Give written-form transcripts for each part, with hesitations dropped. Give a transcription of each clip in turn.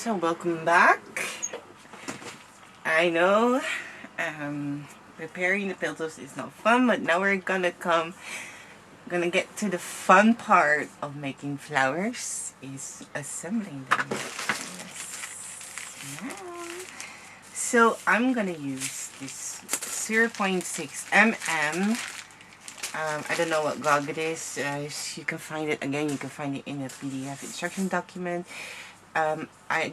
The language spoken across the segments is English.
So welcome back. I know preparing the petals is not fun, but now we're gonna get to the fun part of making flowers, is assembling them. Yes. Yeah. So I'm gonna use this 0.6 mm. I don't know what gauge it is. You can find it again. You can find it in a PDF instruction document. I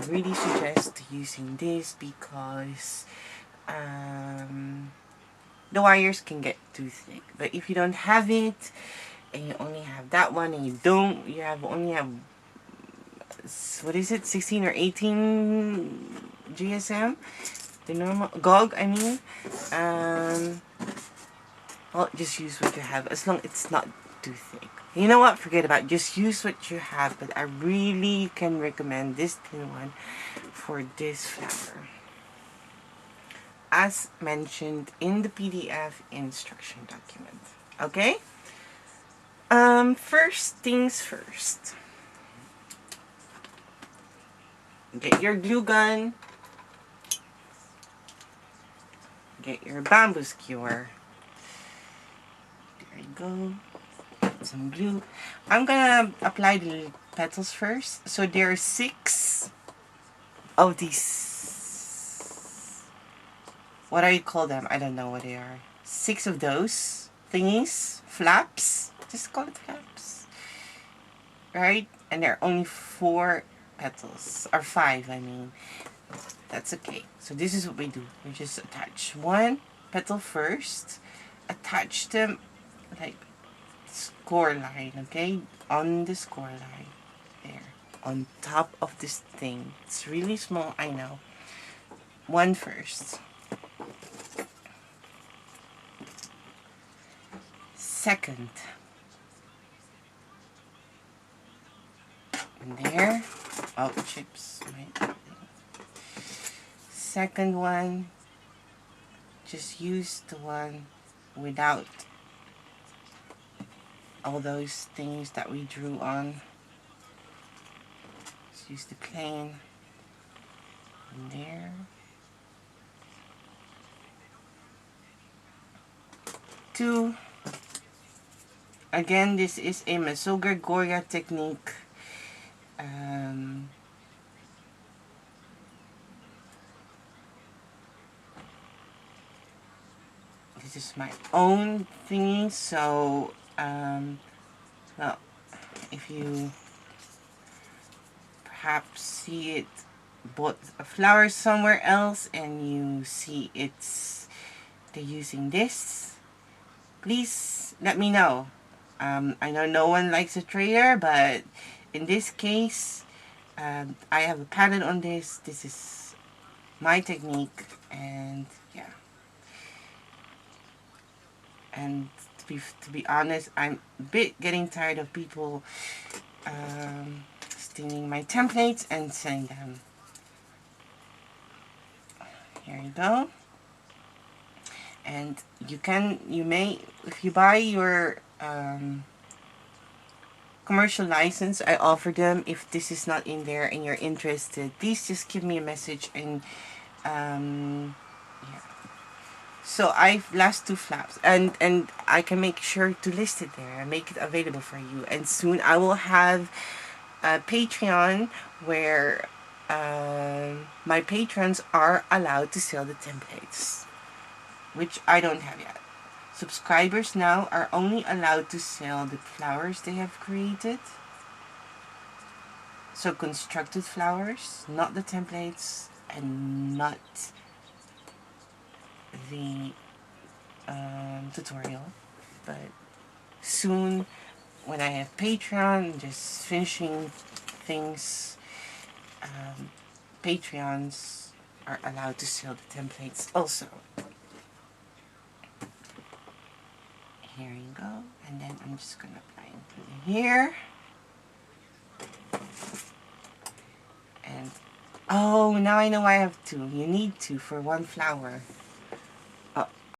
really suggest using this because the wires can get too thick. But if you don't have it, and you only have that one, and you only have what is it, 16 or 18 GSM, the normal gauge, I mean. Well, just use what you have, as long as it's not too thick. You know what? Forget about it. Just use what you have. But I really can recommend this thin one for this flower, as mentioned in the PDF instruction document. Okay? First things first. Get your glue gun. Get your bamboo skewer. There you go. Some glue. I'm gonna apply the petals first. So there are 6 of these. What do you call them? I don't know what they are. 6 of those thingies, flaps. Just call it flaps, right? And there are only 4 petals, or 5. I mean, that's okay. So this is what we do. We just attach 1 petal first. Attach them like score line, okay, on the score line there, on top of this thing. It's really small, I know. 1 first. Second. And there. Oh, chips. Right. Second one. Just use the one without all those things that we drew on. Just use the plain. And there. 2. Again, this is a Masogar Goya technique. This is my own thingy, so well, if you perhaps see it bought a flower somewhere else and you see they're using this, please let me know. I know no one likes a traitor, but in this case, I have a patent on this. This is my technique, and yeah. And to be honest, I'm a bit getting tired of people stealing my templates and sending them. Here you go. And you may, if you buy your commercial license, I offer them. If this is not in there and you're interested, please just give me a message, and yeah. So I've last 2 flaps, and I can make sure to list it there and make it available for you. And soon I will have a Patreon where my patrons are allowed to sell the templates, which I don't have yet. Subscribers now are only allowed to sell the flowers they have created. So constructed flowers, not the templates, and not the tutorial. But soon, when I have Patreon, just finishing things, Patreons are allowed to sell the templates also. Here you go, and then I'm just gonna apply it here. And oh, now I know I have 2. You need 2 for 1 flower.